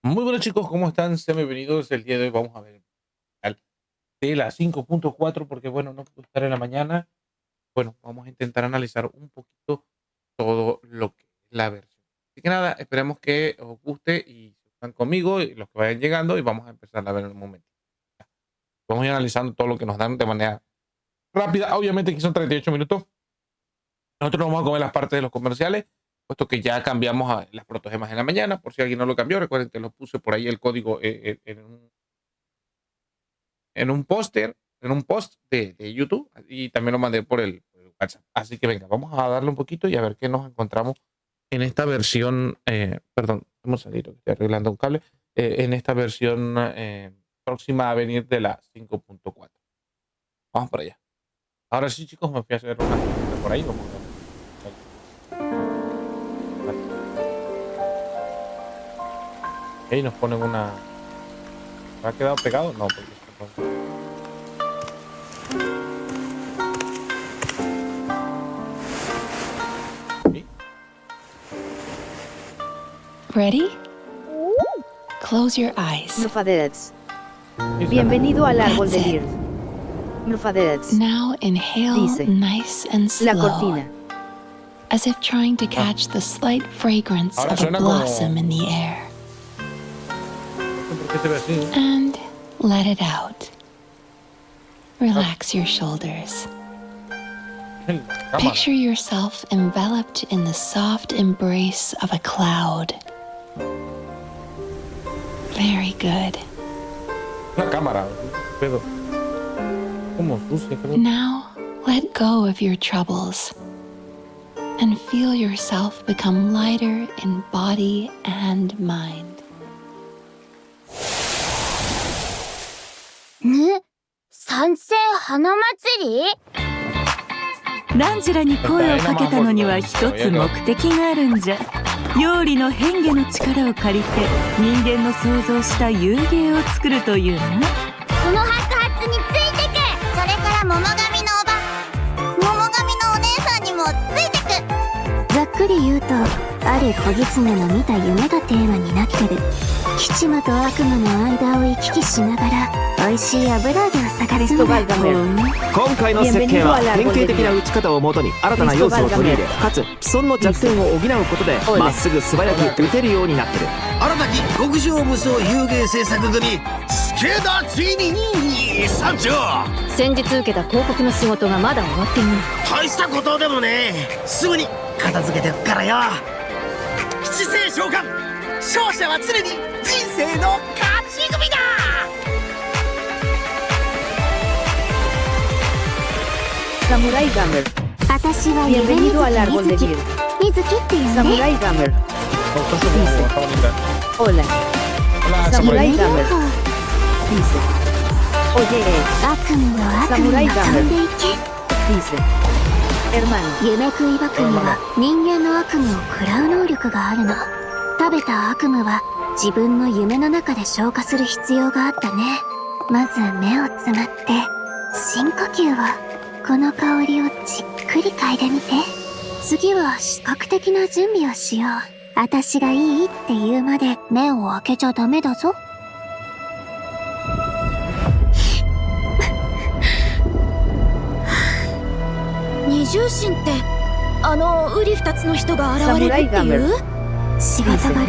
Muy buenos chicos, ¿cómo están? Sean bienvenidos. El día de hoy vamos a ver el de la 5.4 porque bueno, no puedo estar en la mañana. Bueno, vamos a intentar analizar un poquito todo lo que es la versión. Así que nada, esperemos que os guste y están conmigo y los que vayan llegando y vamos a empezar a ver en un momento. Vamos a ir analizando todo lo que nos dan de manera rápida. Obviamente aquí son 38 minutos. Nosotros nos vamos a comer las partes de los comerciales, puesto que ya cambiamos a las protogemas en la mañana. Por si alguien no lo cambió, recuerden que lo puse por ahí el código en un póster, en un post de YouTube, y también lo mandé por el WhatsApp. Así que venga, vamos a darle un poquito y a ver qué nos encontramos en esta versión. Perdón, vamos a salir, estoy arreglando un cable. En esta versión próxima a venir de la 5.4. Vamos para allá. Ahora sí, chicos, me fui a hacer una cosita por ahí. Vamos a ver. Ahí nos ponen una. ¿Ha quedado pegado? No, porque ¿sí? Ready? Close your eyes. Bienvenido al árbol de Dir. Now inhale Dice. nice and slow. La cortina. As if trying to catch the slight fragrance Ahora of a suena como- blossom in the air. ¿Por qué se ve así? And let it out. Relax your shoulders. La cámara. Picture yourself enveloped in the soft embrace of a cloud. Very good. La cámara. ¿Qué pedo? Como sucia, creo. Now let go of your troubles and feel yourself become lighter in body and mind. 参戦花祭り？ナンジュラに声をかけたのには一つ目的があるんじゃ。妖理の変化の力を借りて人間の想像した遊芸を作るというな。この白髪についてく。それから桃神のおば、桃神のお姉さんにもついてく。ざっくり言うと、ある小狐の見た夢がテーマになってる。吉間と悪夢の間を行き来しながら美味しい油揚げを探すんだ。今回の設計は典型的な打ち方をもとに新たな要素を取り入れ、かつ既存の弱点を補うことでまっすぐ素早く打てるようになってる。新たき極上無双遊芸制作組スケダついに参上。先日受けた広告の仕事がまだ終わっていない。大したことでもね、すぐに片付けておくからよ。七星召喚、勝者は常に人生の勝ち組だ。サムライガメル。私は夢水 Bienvenido al árbol de 木 Dir. 水木っていうね。 Samurai Gamer. Está bonita. Hola. Hola, Samurai Samurai. Gamer. Dice. Oye, 悪夢の悪夢が飛んでいけ。 dice. Hermano. 夢食いバクには人間の悪夢を食らう能力があるの。食べた悪夢は自分の夢の中で消化する必要があったね。まず目をつむって深呼吸を。この香りをじっくり嗅いでみて。次は視覚的な準備をしよう。私がいいって言うまで目を開けちゃダメだぞ。二重心ってあの瓜二つの人が現れるっていう？仕事柄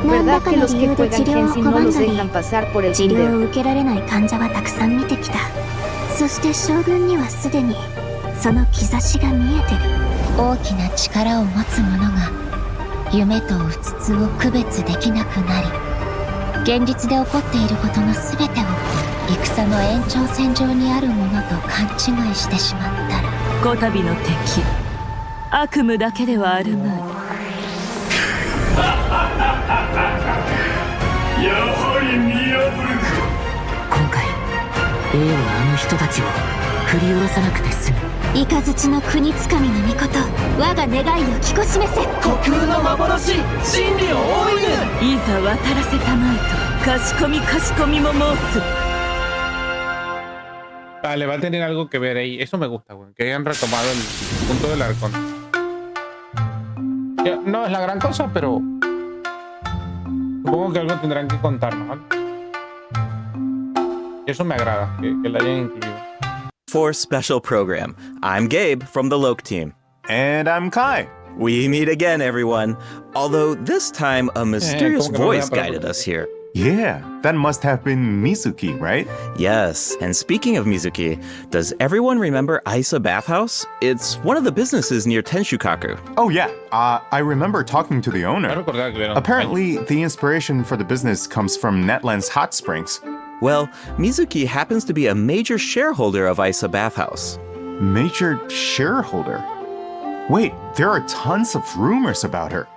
何ら ¿Verdad か que の los 理 que 由で治 juegan 療を Genshin no 拒ん los だり dejan pasar por el 治療 Tinder? を受けられない患者はたくさん見てきた。そして将軍にはすでにその兆しが見えてる。大きな力を持つ者が夢とうつつを区別できなくなり、現実で起こっていることの全てを戦の延長線上にあるものと勘違いしてしまったら、こたびの敵、悪夢だけではあるまい。やはり見破るか。今回 A はあの人たちを振り下ろさなくて済む。雷の国つかみの御事、我が願いを聞こ示せ。虚空の幻、真理を追い抜。いざ渡らせたまえとかしこみも申す。 Vale, va a tener algo que ver ahí. Eso me gusta, güey. Que hayan retomado el punto del arcón. No es la gran cosa, pero Supongo que algo tendrán que contarnos, ¿vale? Eso me agrada, que la hayan incluido. For special program, I'm Gabe from the Loke team. And I'm Kai. We meet again, everyone. Although this time a mysterious voice guided us here. Yeah, that must have been Mizuki, right? Yes, and speaking of Mizuki, does everyone remember Aisa Bathhouse? It's one of the businesses near Tenshukaku. Oh yeah, I remember talking to the owner. Apparently, the inspiration for the business comes from Netland's hot springs. Well, Mizuki happens to be a major shareholder of Aisa Bathhouse. Major shareholder? Wait, there are tons of rumors about her.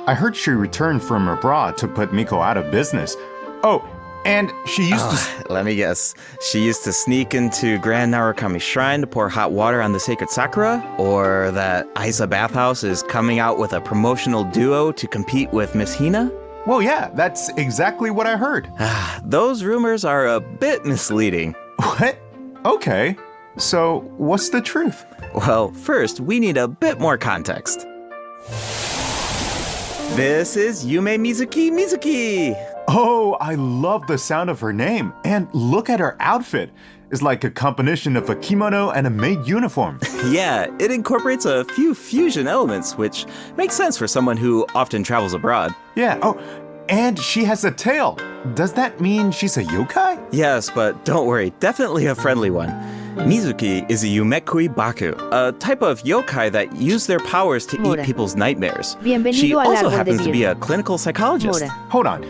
I heard she returned from abroad to put Miko out of business. Oh, and she used to... Let me guess. She used to sneak into Grand Narukami Shrine to pour hot water on the sacred sakura? Or that Aisa Bathhouse is coming out with a promotional duo to compete with Miss Hina? Well, yeah, that's exactly what I heard. Those rumors are a bit misleading. What? Okay. So, what's the truth? Well, first, we need a bit more context. This is Yume Mizuki. Oh, I love the sound of her name. And look at her outfit. It's like a combination of a kimono and a maid uniform. Yeah, it incorporates a few fusion elements, which makes sense for someone who often travels abroad. Yeah, oh, and she has a tail. Does that mean she's a yokai? Yes, but don't worry, definitely a friendly one. Mizuki is a Yumekui Baku, a type of yokai that use their powers to eat people's nightmares. She also happens to be a clinical psychologist. Hold on.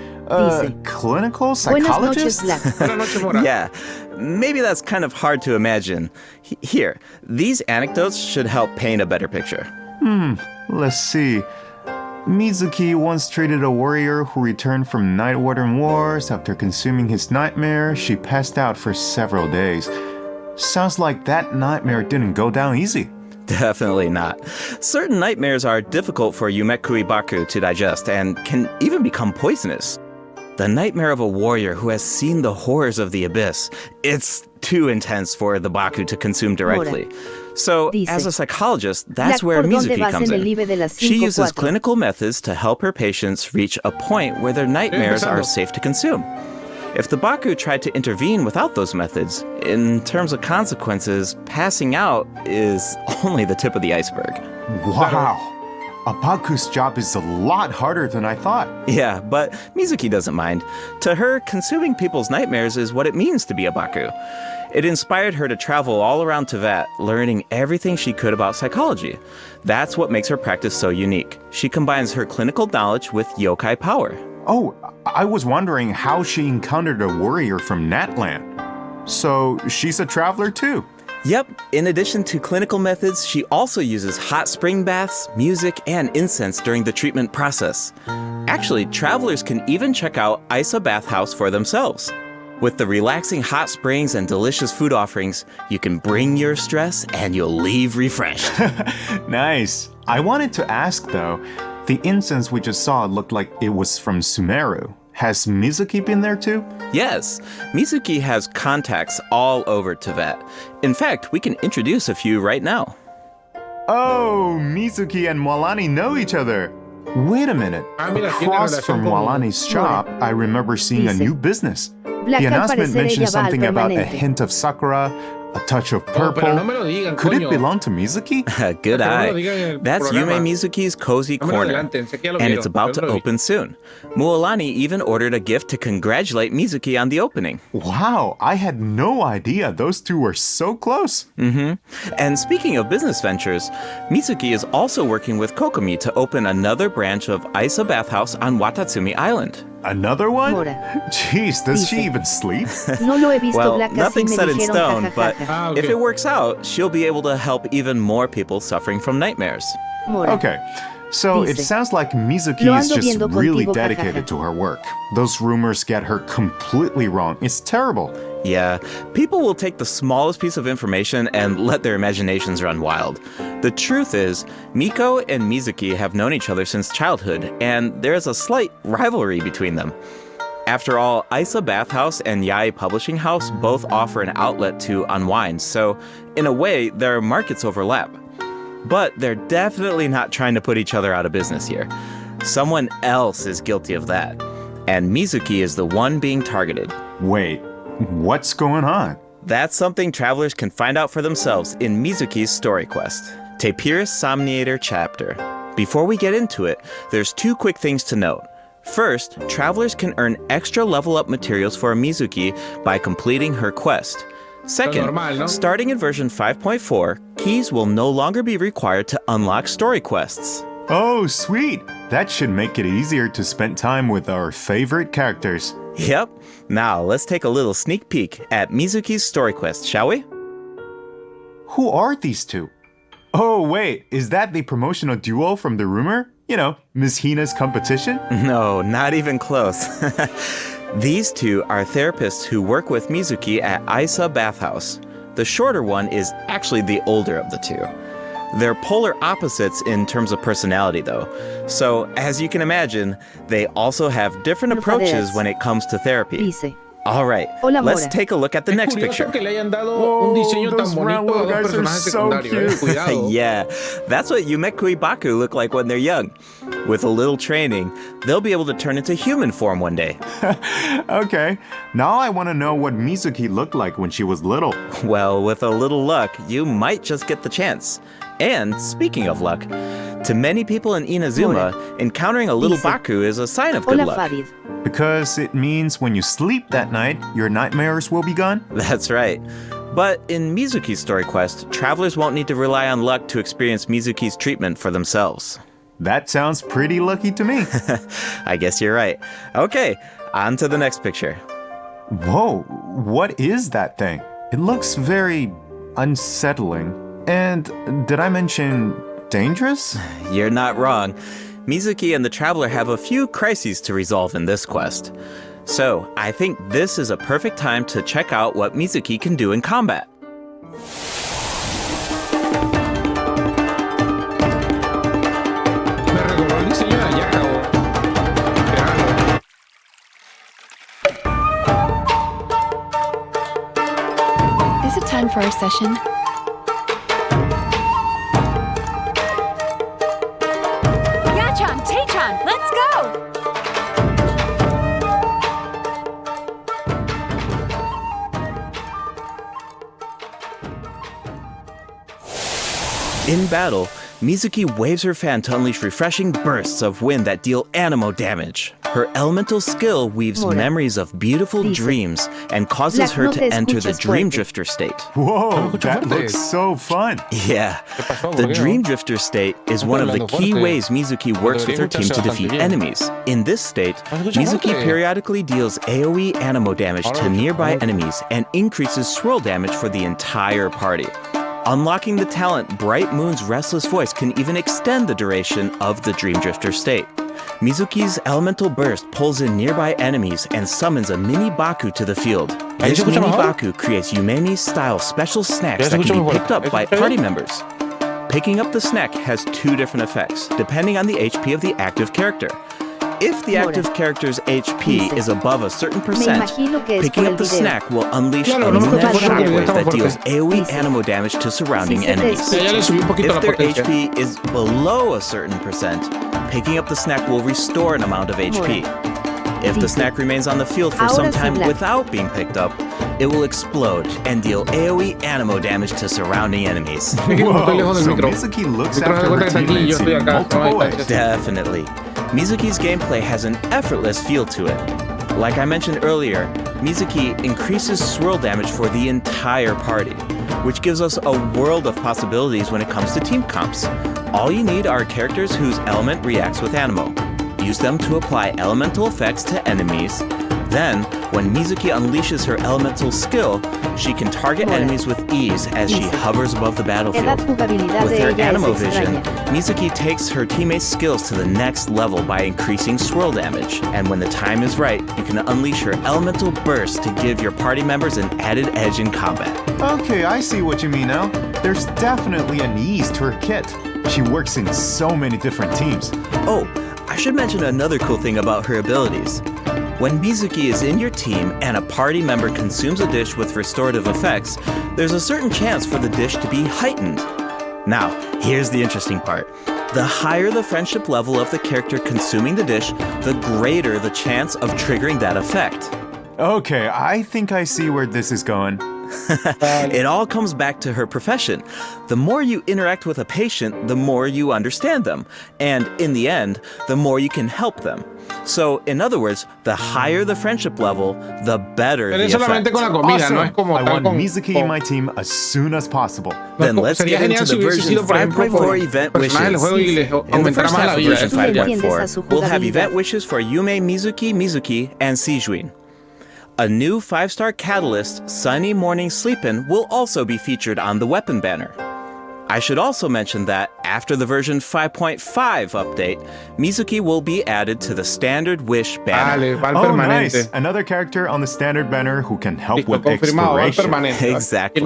Clinical psychologist? Yeah, maybe that's kind of hard to imagine. Here, these anecdotes should help paint a better picture. Let's see. Mizuki once treated a warrior who returned from Night Warden Wars. After consuming his nightmare, she passed out for several days. Sounds like that nightmare didn't go down easy. Definitely not. Certain nightmares are difficult for Yumekui Baku to digest and can even become poisonous. The nightmare of a warrior who has seen the horrors of the abyss, it's too intense for the Baku to consume directly. So, as a psychologist, that's where Mizuki comes in. She uses clinical methods to help her patients reach a point where their nightmares are safe to consume. If the Baku tried to intervene without those methods, in terms of consequences, passing out is only the tip of the iceberg. Wow! A Baku's job is a lot harder than I thought. Yeah, but Mizuki doesn't mind. To her, consuming people's nightmares is what it means to be a Baku. It inspired her to travel all around Teyvat, learning everything she could about psychology. That's what makes her practice so unique. She combines her clinical knowledge with yokai power. Oh, I was wondering how she encountered a warrior from Natland. So she's a traveler too? Yep, in addition to clinical methods, she also uses hot spring baths, music, and incense during the treatment process. Actually, travelers can even check out Aisa Bathhouse for themselves. With the relaxing hot springs and delicious food offerings, you can bring your stress and you'll leave refreshed. Nice. I wanted to ask though, the incense we just saw looked like it was from Sumeru. Has Mizuki been there too? Yes, Mizuki has contacts all over Teyvat. In fact, we can introduce a few right now. Oh, Mizuki and Mwalani know each other. Wait a minute. Across from Mwalani's shop, I remember seeing a new business. The announcement mentioned something about a hint of sakura, a touch of purple. Could it belong to Mizuki? Good eye. That's Yume Mizuki's cozy corner, and it's about to open soon. Mualani even ordered a gift to congratulate Mizuki on the opening. Wow, I had no idea those two were so close. And speaking of business ventures, Mizuki is also working with Kokomi to open another branch of Aisa Bathhouse on Watatsumi Island. Another one? Jeez, does she even sleep? Well, nothing's set in stone, but if it works out, she'll be able to help even more people suffering from nightmares. Okay, so it sounds like Mizuki is just really dedicated to her work. Those rumors get her completely wrong. It's terrible. Yeah, people will take the smallest piece of information and let their imaginations run wild. The truth is, Miko and Mizuki have known each other since childhood, and there is a slight rivalry between them. After all, Aisa Bathhouse and Yae Publishing House both offer an outlet to unwind, so in a way, their markets overlap. But they're definitely not trying to put each other out of business here. Someone else is guilty of that. and Mizuki is the one being targeted. Wait, what's going on? That's something travelers can find out for themselves in Mizuki's story quest, Tapirus Somniator chapter. Before we get into it, there's two quick things to note. First, travelers can earn extra level up materials for Mizuki by completing her quest. Second, starting in version 5.4, keys will no longer be required to unlock story quests. Oh, sweet! That should make it easier to spend time with our favorite characters. Yep. Now, let's take a little sneak peek at Mizuki's story quest, shall we? Who are these two? Oh, wait, is that the promotional duo from the rumor? You know, Ms. Hina's competition? No, not even close. These two are therapists who work with Mizuki at Isa Bathhouse. The shorter one is actually the older of the two. They're polar opposites in terms of personality, though. So, as you can imagine, they also have different approaches when it comes to therapy. All right, let's take a look at the next picture. Those round little guys are so cute. Yeah, that's what Yumekui Baku look like when they're young. With a little training, they'll be able to turn into human form one day. Okay, now I want to know what Mizuki looked like when she was little. Well, with a little luck, you might just get the chance. And speaking of luck, to many people in Inazuma, encountering a little Baku is a sign of good luck. Because it means when you sleep that night, your nightmares will be gone? That's right. But in Mizuki's story quest, travelers won't need to rely on luck to experience Mizuki's treatment for themselves. That sounds pretty lucky to me. I guess you're right. Okay, on to the next picture. Whoa, what is that thing? It looks very unsettling. And did I mention dangerous? You're not wrong. Mizuki and the traveler have a few crises to resolve in this quest. So, I think this is a perfect time to check out what Mizuki can do in combat. Is it time for our session? Let's go! In battle, Mizuki waves her fan to unleash refreshing bursts of wind that deal anemo damage. Her elemental skill weaves memories of beautiful dreams and causes her to enter the Dream Drifter state. Whoa, that looks so fun. Yeah, the Dream Drifter state is one of the key ways Mizuki works with her team to defeat enemies. In this state, Mizuki periodically deals AoE anemo damage to nearby enemies and increases swirl damage for the entire party. Unlocking the talent Bright Moon's Restless Voice can even extend the duration of the Dream Drifter state. Mizuki's elemental burst pulls in nearby enemies and summons a mini Baku to the field. This mini Baku creates Yumeni-style special snacks that can be picked up by party members. Picking up the snack has two different effects, depending on the HP of the active character. If the active character's HP is above a certain percent, picking up the snack will unleash a luminous shockwave that deals AoE anemo damage to surrounding enemies. If their HP is below a certain percent, picking up the snack will restore an amount of HP. If the snack remains on the field for some time without being picked up, it will explode and deal AoE anemo damage to surrounding enemies. Whoa, so Mizuki looks after her teammates in multiple ways. Definitely. Mizuki's gameplay has an effortless feel to it. Like I mentioned earlier, Mizuki increases swirl damage for the entire party, which gives us a world of possibilities when it comes to team comps. All you need are characters whose element reacts with anemo. Use them to apply elemental effects to enemies. Then, when Mizuki unleashes her elemental skill, she can target enemies with ease as she hovers above the battlefield. With her anemo vision, Mizuki takes her teammates' skills to the next level by increasing swirl damage. And when the time is right, you can unleash her elemental burst to give your party members an added edge in combat. Okay, I see what you mean now. There's definitely an ease to her kit. She works in so many different teams. Oh, I should mention another cool thing about her abilities. When Mizuki is in your team and a party member consumes a dish with restorative effects, there's a certain chance for the dish to be heightened. Now, here's the interesting part. The higher the friendship level of the character consuming the dish, the greater the chance of triggering that effect. Okay, I think I see where this is going. It all comes back to her profession. The more you interact with a patient, the more you understand them. And in the end, the more you can help them. So, in other words, the higher the friendship level, the better the effect. Awesome. I want Mizuki in my team as soon as possible. Then let's get into the version 5.4 event wishes. In the first half of version 5.4, we'll have event wishes for Yume, Mizuki, and Seijuin. A new 5-star catalyst, Sunny Morning Sleepin', will also be featured on the weapon banner. I should also mention that after the version 5.5 update, Mizuki will be added to the standard wish banner. Oh, nice! Another character on the standard banner who can help with exploration. Exactly.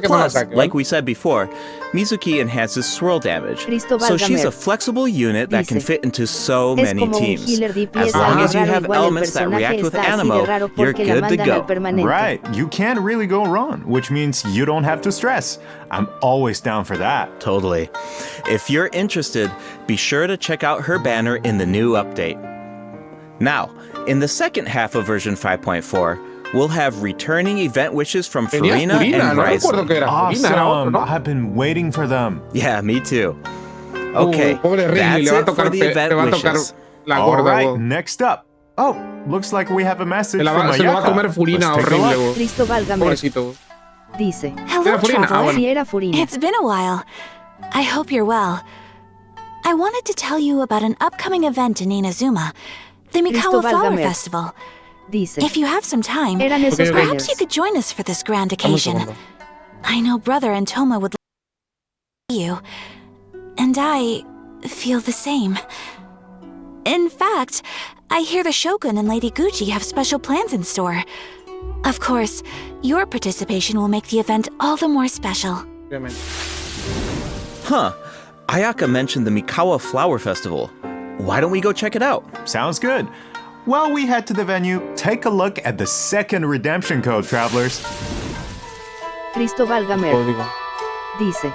Plus, like we said before, Mizuki enhances swirl damage, so she's a flexible unit that can fit into so many teams. As long as you have elements that react with Animo, you're good to go. Right, you can't really go wrong, which means you don't have to stress. I'm always down for that. Totally. If you're interested, be sure to check out her banner in the new update. Now, in the second half of version 5.4, we'll have returning event wishes from Farina and Bryce. Awesome! I've been waiting for them. Yeah, me too. Okay, that's it for the event wishes. All right, next up. Oh, looks like we have a message from Ayaka. Cristo válgame. Dice. Hello, traveler. Sí, era Furina. It's been a while. I hope you're well. I wanted to tell you about an upcoming event in Inazuma, the Mikawa Flower Festival. Dice. If you have some time, perhaps you could join us for this grand occasion. I know Brother and Toma would like to see you, and I feel the same. In fact, I hear the Shogun and Lady Gucci have special plans in store. Of course, your participation will make the event all the more special. Huh. Ayaka mentioned the Mikawa Flower Festival. Why don't we go check it out? Sounds good. While we head to the venue, take a look at the second redemption code, travelers. Cristo válgame. Dice.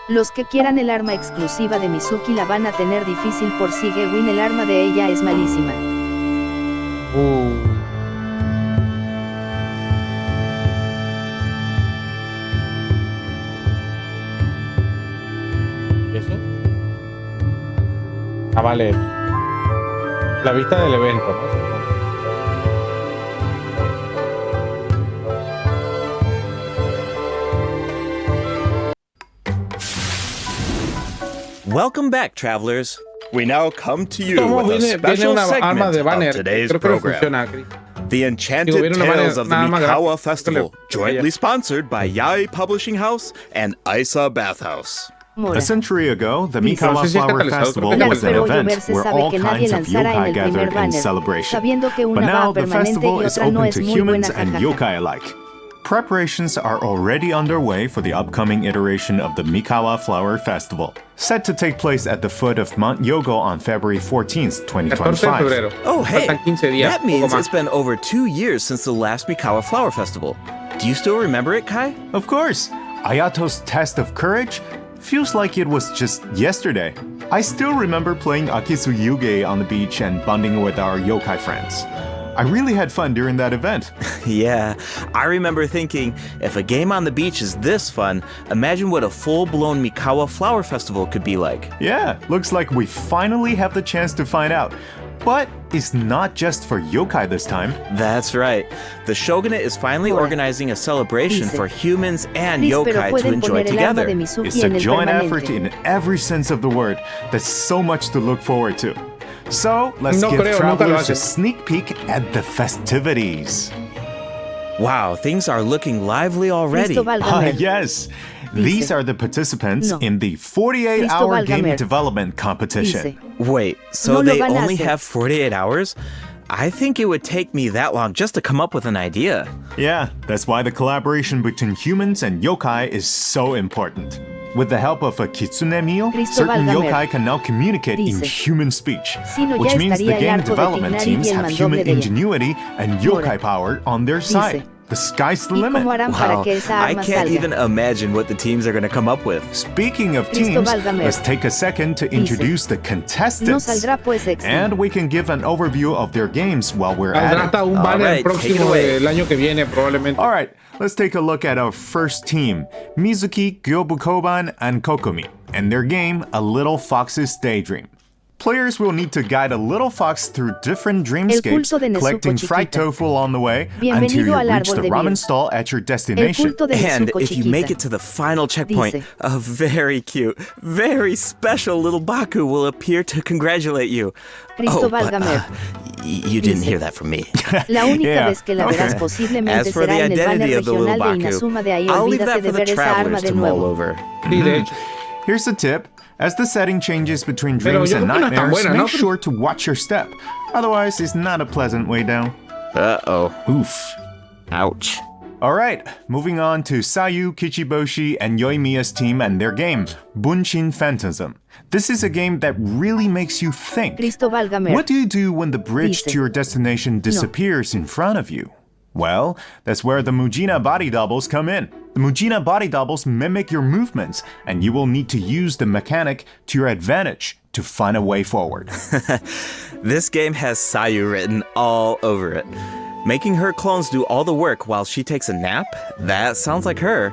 Los que quieran el arma exclusiva de Mizuki la van a tener difícil por si Gewin el arma de ella es malísima. Vale. La vista del evento, ¿no? Welcome back, travelers. We now come to you with a special segment of today's program. The Enchanted Tales of the Mikawa Festival, jointly sponsored by Yae Publishing House and Isa Bathhouse. A century ago, the Mikawa Flower Festival was an event where all kinds of yokai gathered in celebration. But now the festival is open to humans and yokai alike. Preparations are already underway for the upcoming iteration of the Mikawa Flower Festival, set to take place at the foot of Mount Yogo on February 14th, 2025. Oh, hey, that means it's been over 2 years since the last Mikawa Flower Festival. Do you still remember it, Kai? Of course. Ayato's test of courage feels like it was just yesterday. I still remember playing Akisu Yuge on the beach and bonding with our yokai friends. I really had fun during that event. Yeah, I remember thinking, if a game on the beach is this fun, imagine what a full-blown Mikawa Flower Festival could be like. Yeah, looks like we finally have the chance to find out. But it's not just for yokai this time. That's right. The Shogunate is finally organizing a celebration for humans and yokai to enjoy together. It's a joint effort in every sense of the word. There's so much to look forward to. So, let's give travelers a sneak peek at the festivities. Wow, things are looking lively already. Yes. These are the participants in the 48-hour game development competition. Wait, so they only have 48 hours? I think it would take me that long just to come up with an idea. Yeah, that's why the collaboration between humans and yokai is so important. With the help of a kitsune meal, certain yokai can now communicate in human speech, which means the game development teams have human ingenuity and yokai power on their side. The sky's the ¿Y limit. cómo harán para que esa I arma can't salga? even imagine what the teams are going to come up with. Speaking of Cristo teams, válgame. let's take a second to introduce the No contestants. saldrá pues And we can give an overview of their games while we're Saldrá at hasta it. un All banner right, take it próximo away. del año que viene, probablemente. All right, let's take a look at our first team, Mizuki, Gyobukoban, and Kokomi, and their game, A Little Fox's Daydream. Players will need to guide a little fox through different dreamscapes, culto de Nezuko collecting fried chiquita. tofu along the way Bienvenido until you al reach árbol the de ramen miel. stall at your El destination. culto de And Nezuko if you make chiquita. it to the final checkpoint, Dice. a very cute, very special little Baku will appear to congratulate you. Cristo but válgame. you didn't Dice. hear that from me. La única Yeah, vez que la verás okay. posiblemente As for the será en el banner identity of the little regional de Baku, Inazuma, de ahí I'll leave olvídate that de for the ver esa arma travelers de to mull nuevo. over. Sí, de hecho. Here's the tip. As the setting changes between Pero dreams yo and creo que no es tan nightmares, buena, ¿no? make sure to watch your step. Otherwise, it's not a pleasant way down. Uh-oh. Oof. Ouch. All right, moving on to Sayu, Kichiboshi, and Yoimiya's team and their game, Bunshin Phantasm. This is a game that really makes you think. Cristo válgame. What do you do when the bridge Dice. to your destination disappears in front of you? Well, that's where the Mujina body doubles come in. The Mujina body doubles mimic your movements, and you will need to use the mechanic to your advantage to find a way forward. This game has Sayu written all over it. Making her clones do all the work while she takes a nap? That sounds like her.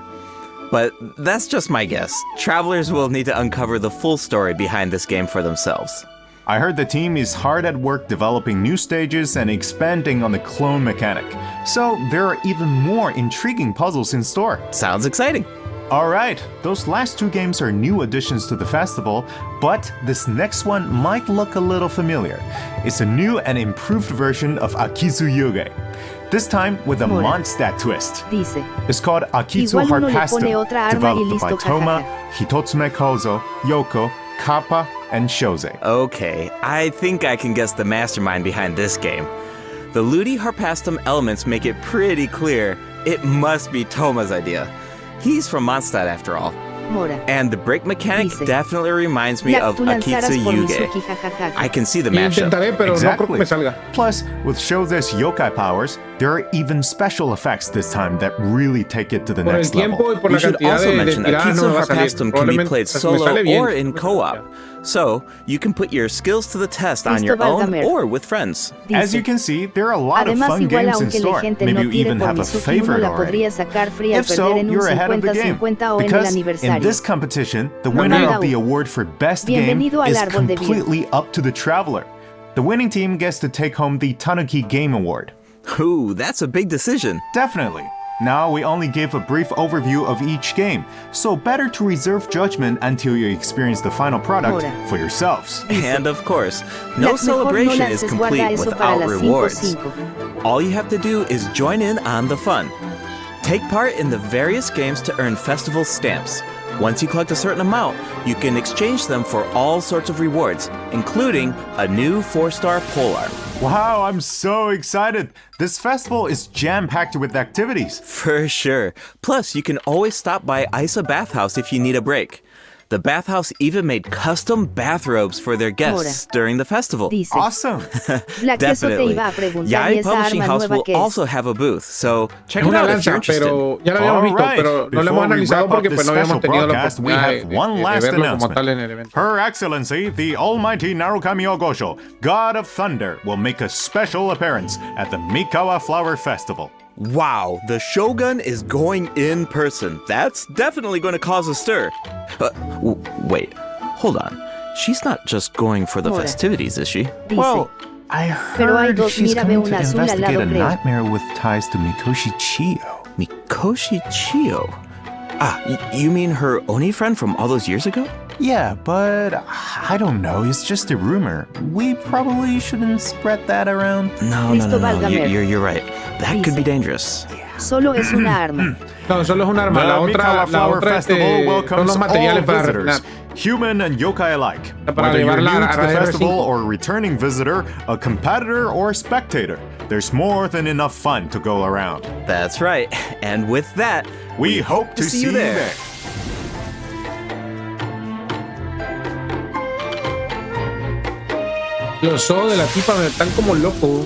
But that's just my guess. Travelers will need to uncover the full story behind this game for themselves. I heard the team is hard at work developing new stages and expanding on the clone mechanic. So there are even more intriguing puzzles in store. Sounds exciting. Alright, those last two games are new additions to the festival, but this next one might look a little familiar. It's a new and improved version of Akizu Yuge. This time with a Mora. Mondstadt twist. Dice. It's called Akizu Igual Heart uno le Pastel, pone otra arma y developed by listo, Toma, jajaja. Hitotsume Kozo, Yoko, Kappa, and Shoze. Okay, I think I can guess the mastermind behind this game. The Ludi Harpastum elements make it pretty clear it must be Toma's idea. He's from Mondstadt after all. Mora. And the break mechanic Dice. definitely reminds me of Tú lanzaras Akitsu por Yuge. Mizuki, jajaja. I can see the Y mashup. intentaré, pero no creo que me salga. Plus, with Shoze's yokai powers, there are even special effects this time that really take it to the Por el next tiempo level. y por We la should cantidad also de mention that tiradas no Akitsu me va a salir. Harpastum can be Probablemente played si me solo sale bien. or in co-op. So, you can put your skills to the test on your Cristo own válgame. or with friends. As Dice. you can see, there are a lot of Además, fun igual games in aunque la store. gente Maybe no you tire even por have a Mizuki, uno favorite la already. podría sacar fría al If so, perder en un you're ahead of the game. 50-50 o en el Because in aniversario. this competition, the No, winner nada. of the award for best game Bienvenido al is árbol de vida. completely up to the traveler. The winning team gets to take home the Tanuki Game Award. Ooh, that's a big decision. Definitely. Now we only gave a brief overview of each game, so better to reserve judgment until you experience the final product Ahora. for yourselves. And of course, no Las mejor no celebration is lances, guarda complete eso para without las rewards. 5-5. All you have to do is join in on the fun. Take part in the various games to earn festival stamps. Once you collect a certain amount, you can exchange them for all sorts of rewards, including a new 4-star polar. Wow, I'm so excited! This festival is jam-packed with activities. For sure. Plus, you can always stop by Isa Bathhouse if you need a break. The bathhouse even made custom bathrobes for their guests during the festival. Dice. Awesome! Black, eso te Definitely. iba a preguntar, y Yai esa Publishing arma House nueva will que es. also have a booth, so check Es it una out if you're lanza, interested. pero ya lo habíamos visto, Alright, pero no lo hemos before we analizado wrap up porque this pues no habíamos special tenido la broadcast, we oportunidad have one last verlo como announcement. tal en el evento. Her Excellency, the Almighty Narukami Ogosho, God of Thunder, will make a special appearance at the Mikawa Flower Festival. Wow, the Shogun is going in person. That's definitely going to cause a stir. Wait, hold on. She's not just going for the Ahora. festivities, is she? Dice. Well, I Pero hay heard dos, she's mira, veo coming to una azul al investigate lado, a creo. nightmare with ties to Mikoshi Chiyo. Mikoshi Chiyo? Ah, you mean her Oni friend from all those years ago? Yeah, but I don't know. It's just a rumor. We probably shouldn't spread that around. No. Cristo válgame. You're right. That could be Dice. dangerous. Solo es una arma. No, solo es un arma. The La Mikawa otra Flower Festival son welcomes los all materiales para visitors, refinar. human and yokai alike. Para Whether you're llevarla new a to the la R5. festival or a returning visitor, a competitor or spectator, there's more than enough fun to go around. That's right. And with that, We hope to see you there. Los ojos de la tipa me están como locos.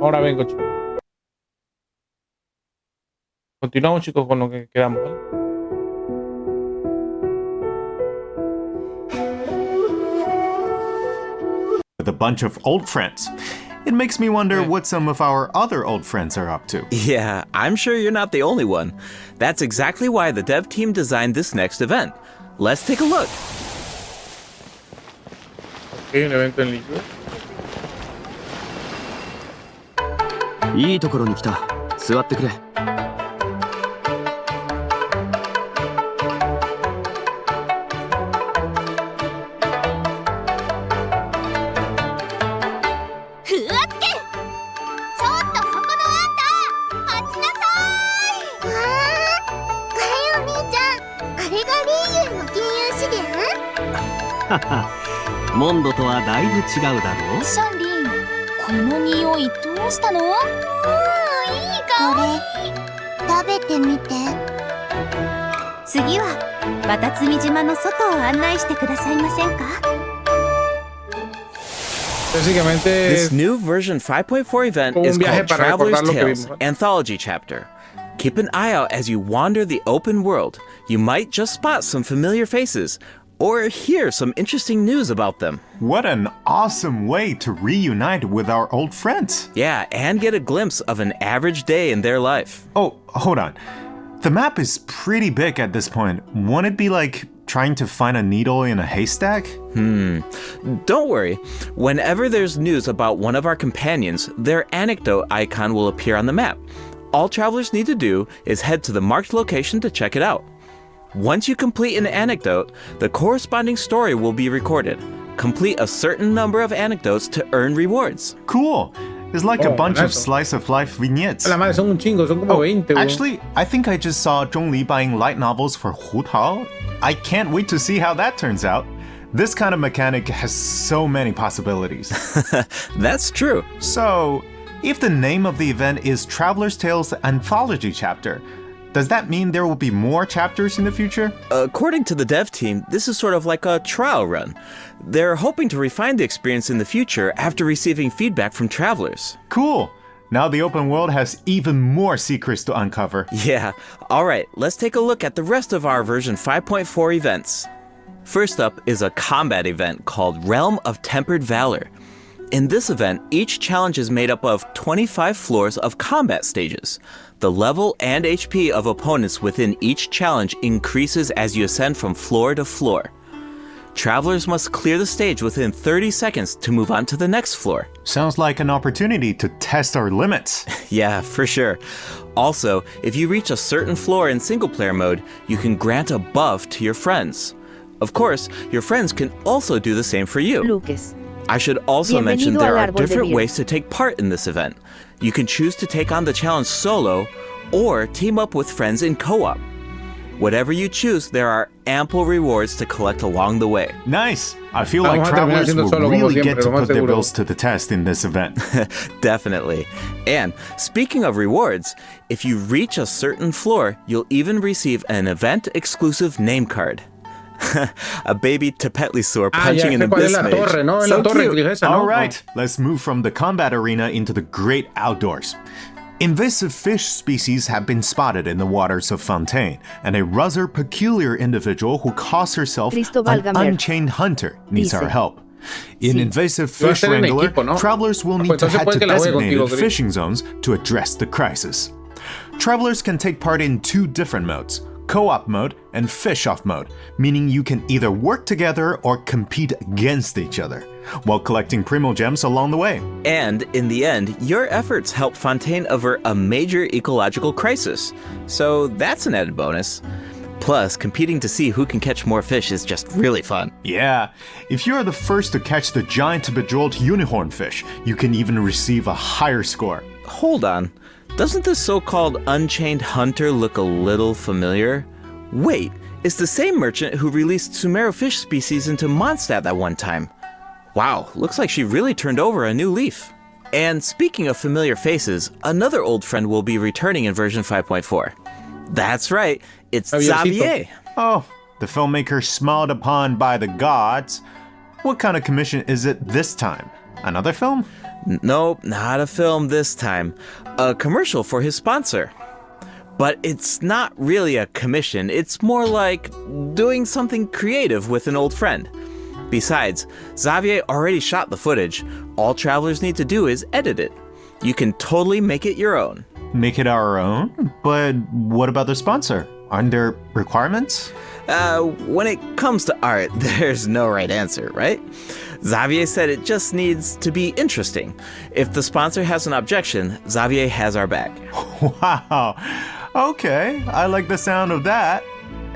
Ahora vengo, chicos. Continuamos, chicos, con lo que quedamos, ¿vale? With a bunch of old friends. It makes me wonder what some of our other old friends are up to. Yeah, I'm sure you're not the only one. That's exactly why the dev team designed this next event. Let's take a look. Okay, un evento en línea. いいところに来た。座ってくれ。モンドとはだいぶ違うだろう。シャンリン、この匂いどうしたの？いい香り。食べてみて。次はバタツミ島の外を案内してくださいませんか？ This new version 5.4 event is called Traveler's Tales Anthology Chapter. Keep an eye out as you wander the open world. You might just spot some familiar faces, or hear some interesting news about them. What an awesome way to reunite with our old friends. Yeah, and get a glimpse of an average day in their life. Oh, hold on. The map is pretty big at this point. Won't it be like trying to find a needle in a haystack? Don't worry. Whenever there's news about one of our companions, their anecdote icon will appear on the map. All travelers need to do is head to the marked location to check it out. Once you complete an anecdote, the corresponding story will be recorded. Complete a certain number of anecdotes to earn rewards. Cool. It's like a bunch of slice of life vignettes. La madre, son un chingo, son como 20. Actually, I think I just saw Zhongli buying light novels for Hu Tao. I can't wait to see how that turns out. This kind of mechanic has so many possibilities. That's true. So, if the name of the event is Traveler's Tales Anthology Chapter, does that mean there will be more chapters in the future? According to the dev team, this is sort of like a trial run. They're hoping to refine the experience in the future after receiving feedback from travelers. Cool. Now the open world has even more secrets to uncover. Yeah. Alright, let's take a look at the rest of our version 5.4 events. First up is a combat event called Realm of Tempered Valor. In this event, each challenge is made up of 25 floors of combat stages. The level and HP of opponents within each challenge increases as you ascend from floor to floor. Travelers must clear the stage within 30 seconds to move on to the next floor. Sounds like an opportunity to test our limits. Yeah, for sure. Also, if you reach a certain floor in single-player mode, you can grant a buff to your friends. Of course, your friends can also do the same for you. Lucas. I should also mention there are different ways to take part in this event. You can choose to take on the challenge solo or team up with friends in co-op. Whatever you choose, there are ample rewards to collect along the way. Nice! I feel like travelers will really get to put their bills to the test in this event. Definitely. And speaking of rewards, if you reach a certain floor, you'll even receive an event-exclusive name card. A baby Tepetlisaur punching an abyss mage. So cute. Alright, let's move from the combat arena into the great outdoors. Invasive fish species have been spotted in the waters of Fontaine, and a rather peculiar individual who calls herself an unchained hunter needs our help. In Invasive Fish Wrangler, travelers will need to head to designated fishing zones to address the crisis. Travelers can take part in two different modes, co-op mode and fish-off mode, meaning you can either work together or compete against each other, while collecting primo gems along the way. And in the end, your efforts help Fontaine avert a major ecological crisis, so that's an added bonus. Plus, competing to see who can catch more fish is just really fun. Yeah, if you're the first to catch the giant bejeweled unicorn fish, you can even receive a higher score. Hold on. Doesn't this so-called Unchained Hunter look a little familiar? Wait, it's the same merchant who released Sumeru fish species into Mondstadt that one time. Wow, looks like she really turned over a new leaf. And speaking of familiar faces, another old friend will be returning in version 5.4. That's right, it's Xavier. Oh, the filmmaker smiled upon by the gods. What kind of commission is it this time? Another film? Nope, not a film this time. A commercial for his sponsor. But it's not really a commission, it's more like doing something creative with an old friend. Besides, Xavier already shot the footage. All travelers need to do is edit it. You can totally make it your own. Make it our own? But what about the sponsor? Aren't there requirements? When it comes to art, there's no right answer, right? Xavier said it just needs to be interesting. If the sponsor has an objection, Xavier has our back. Wow. Okay, I like the sound of that.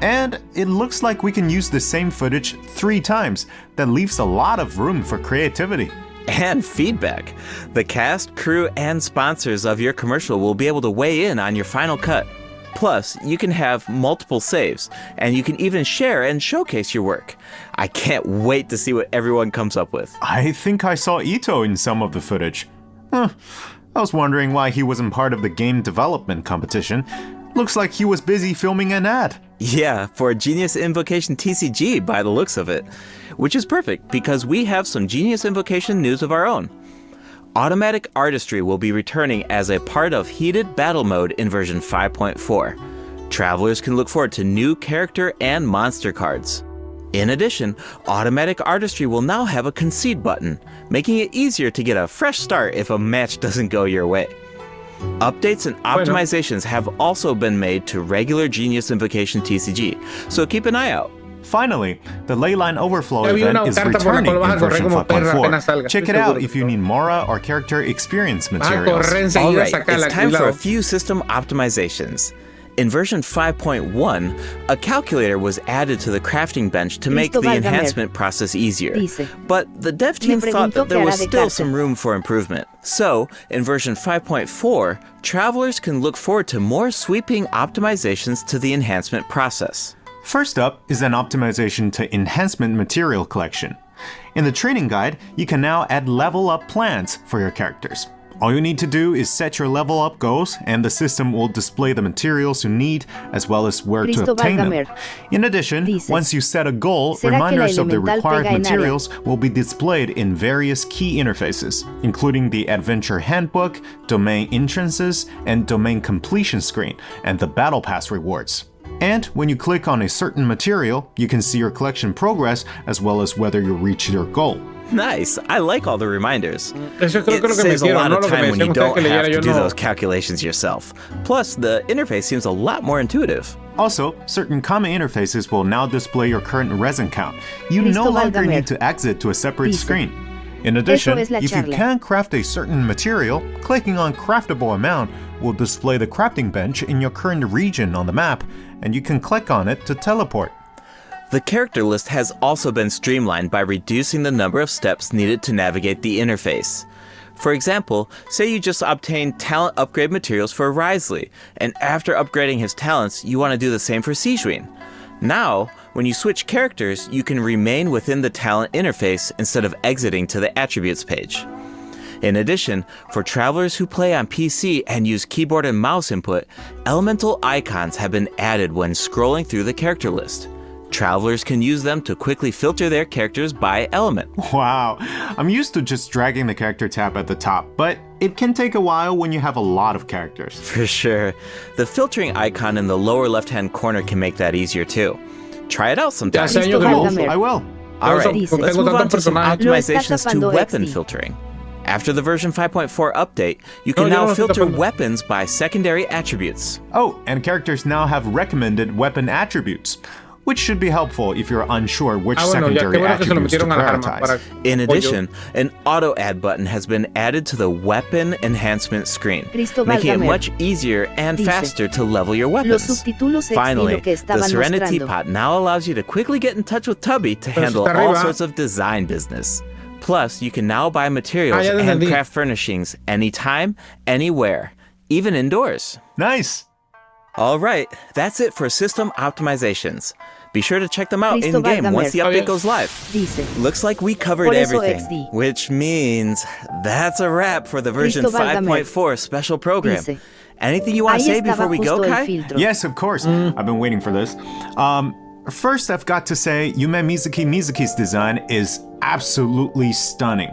And it looks like we can use the same footage 3 times. That leaves a lot of room for creativity. And feedback. The cast, crew, and sponsors of your commercial will be able to weigh in on your final cut. Plus, you can have multiple saves, and you can even share and showcase your work. I can't wait to see what everyone comes up with. I think I saw Ito in some of the footage. I was wondering why he wasn't part of the game development competition. Looks like he was busy filming an ad. Yeah, for Genius Invocation TCG by the looks of it. Which is perfect, because we have some Genius Invocation news of our own. Automatic artistry will be returning as a part of Heated Battle Mode in version 5.4. Travelers can look forward to new character and monster cards. In addition, automatic artistry will now have a concede button, making it easier to get a fresh start if a match doesn't go your way. Updates and optimizations have also been made to regular Genius Invocation TCG, so keep an eye out. Finally, the Leyline Overflow event is returning in version 5.4. Check it out if you need Mora or character experience materials. Alright, it's time for a few system optimizations. In version 5.1, a calculator was added to the crafting bench to make the enhancement process easier. But the dev team thought that there was still some room for improvement. So, in version 5.4, travelers can look forward to more sweeping optimizations to the enhancement process. First up is an optimization to enhancement material collection. In the training guide, you can now add level up plans for your characters. All you need to do is set your level up goals, and the system will display the materials you need as well as where to obtain them. In addition, once you set a goal, reminders of the required materials will be displayed in various key interfaces, including the Adventure Handbook, Domain Entrances, and Domain Completion screen, and the Battle Pass rewards. And when you click on a certain material, you can see your collection progress as well as whether you reach your goal. Nice, I like all the reminders. It saves a lot of time when you don't have to do those calculations yourself. Plus, the interface seems a lot more intuitive. Also, certain common interfaces will now display your current resin count. You no longer need to exit to a separate screen. In addition, if you can craft a certain material, clicking on Craftable Amount will display the crafting bench in your current region on the map, and you can click on it to teleport. The character list has also been streamlined by reducing the number of steps needed to navigate the interface. For example, say you just obtained talent upgrade materials for Risley, and after upgrading his talents, you want to do the same for Sijuin. Now, when you switch characters, you can remain within the talent interface instead of exiting to the attributes page. In addition, for travelers who play on PC and use keyboard and mouse input, elemental icons have been added when scrolling through the character list. Travelers can use them to quickly filter their characters by element. Wow, I'm used to just dragging the character tab at the top, but it can take a while when you have a lot of characters. For sure. The filtering icon in the lower left-hand corner can make that easier too. Try it out sometime. I will. Alright, let's move on to some optimizations to weapon filtering. After the version 5.4 update, you can now filter weapons by secondary attributes. Oh, and characters now have recommended weapon attributes, which should be helpful if you're unsure which secondary attributes to prioritize. In addition, an auto-add button has been added to the weapon enhancement screen, making it much easier and faster to level your weapons. Finally, the Serenity Pot now allows you to quickly get in touch with Tubby to handle all sorts of design business. Plus, you can now buy materials and craft furnishings anytime, anywhere, even indoors. Nice! Alright, that's it for system optimizations. Be sure to check them out in-game once the update goes live. Looks like we covered everything, which means that's a wrap for the version 5.4 special program. Anything you want to say before we go, Kai? Yes, of course. I've been waiting for this. First, I've got to say, Yume Mizuki's design is absolutely stunning.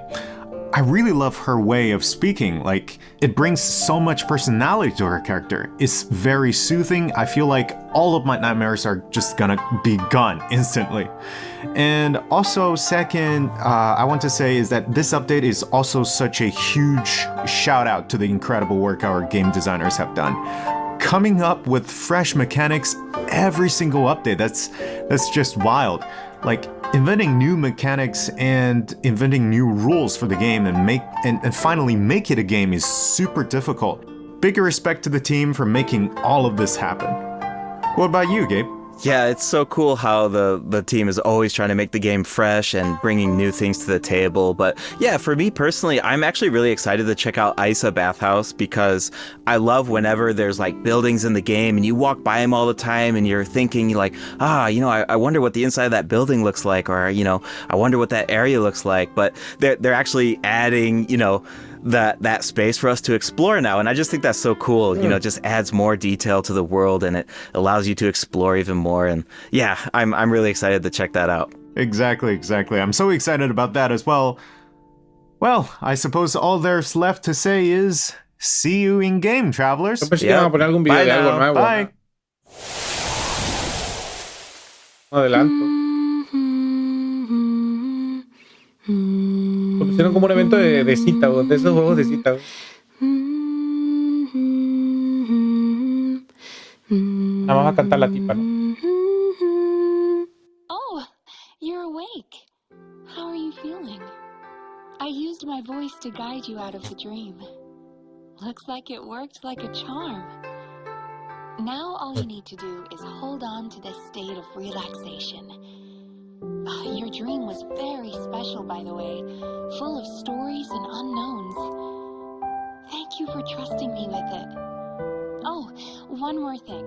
I really love her way of speaking. Like, it brings so much personality to her character. It's very soothing. I feel like all of my nightmares are just gonna be gone instantly. And also, second, I want to say is that this update is also such a huge shout out to the incredible work our game designers have done. Coming up with fresh mechanics every single update, that's just wild. Like, inventing new mechanics and inventing new rules for the game and finally make it a game is super difficult. Big respect to the team for making all of this happen. What about you, Gabe? Yeah, it's so cool how the team is always trying to make the game fresh and bringing new things to the table. But yeah, for me personally, I'm actually really excited to check out Isa Bathhouse because I love whenever there's like buildings in the game and you walk by them all the time and you're thinking like, I wonder what the inside of that building looks like, or, I wonder what that area looks like. But they're actually adding, that space for us to explore now, and I just think that's so cool. Just adds more detail to the world and it allows you to explore even more. And yeah, I'm really excited to check that out. Exactly. I'm so excited about that as well. Well, I suppose all there's left to say is see you in game, travelers. Yep. Bye now. Bye. Adelanto. Lo pusieron como un evento de cita, de esos juegos de cita. Nada más va a cantar la tipa, ¿no? Oh, you're awake. How are you feeling? I used my voice to guide you out of the dream. Looks like it worked like a charm. Now all you need to do is hold on to this state of relaxation. Your dream was very special, by the way, full of stories and unknowns. Thank you for trusting me with it. Oh, one more thing.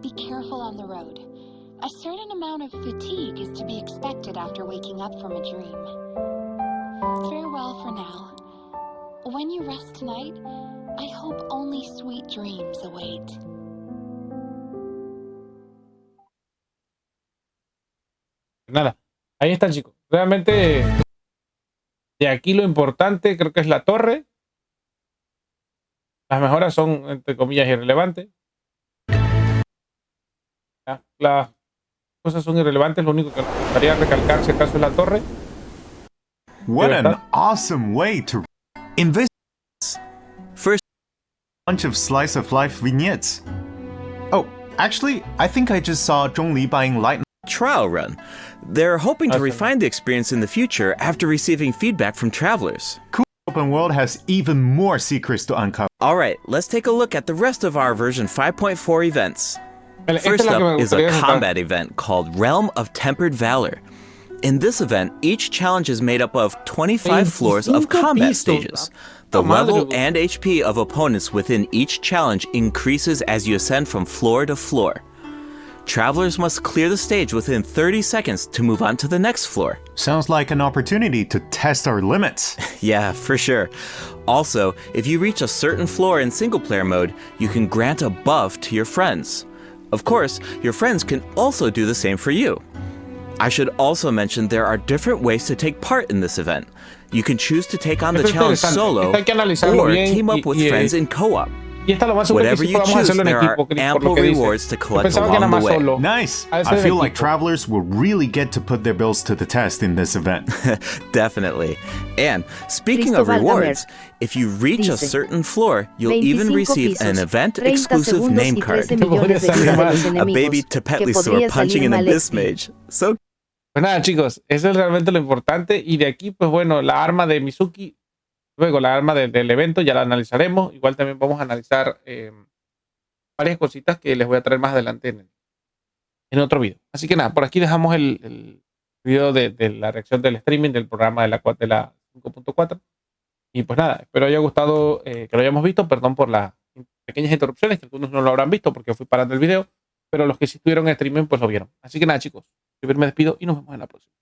Be careful on the road. A certain amount of fatigue is to be expected after waking up from a dream. Farewell for now. When you rest tonight, I hope only sweet dreams await. Nada. Ahí están, chicos. Realmente, de aquí lo importante creo que es la torre. Las mejoras son, entre comillas, irrelevantes. Las cosas son irrelevantes. Lo único que me gustaría recalcar, si acaso, es la torre. What an awesome way to invest. First, a bunch of slice of life vignettes. Oh, actually, I think I just saw Zhongli buying light trial run. They're hoping to refine the experience in the future after receiving feedback from travelers. Cool Open World has even more secrets to uncover. Alright, let's take a look at the rest of our version 5.4 events. First up is a combat event called Realm of Tempered Valor. In this event, each challenge is made up of 25 floors of combat stages. The level and HP of opponents within each challenge increases as you ascend from floor to floor. Travelers must clear the stage within 30 seconds to move on to the next floor. Sounds like an opportunity to test our limits. Yeah, for sure. Also, if you reach a certain floor in single-player mode, you can grant a buff to your friends. Of course, your friends can also do the same for you. I should also mention there are different ways to take part in this event. You can choose to take on the challenge solo or team up with friends in co-op. Whatever you choose, there are ample rewards to collect along the way. Nice! I feel like travelers will really get to put their bills to the test in this event. Definitely. And speaking of rewards, if you reach a certain floor, you'll even receive an event-exclusive name card. A baby Tepetlisaur punching an Abyss Mage. So pues nada, chicos, eso es realmente lo importante. Y de aquí, pues bueno, la arma de Mizuki. Luego la arma del evento ya la analizaremos. Igual también vamos a analizar varias cositas que les voy a traer más adelante en otro video. Así que nada, por aquí dejamos el video de la reacción del streaming del programa de la 5.4. Y pues nada, espero haya gustado, que lo hayamos visto. Perdón por las pequeñas interrupciones, que algunos no lo habrán visto porque fui parando el video. Pero los que sí estuvieron en streaming pues lo vieron. Así que nada, chicos, yo me despido y nos vemos en la próxima.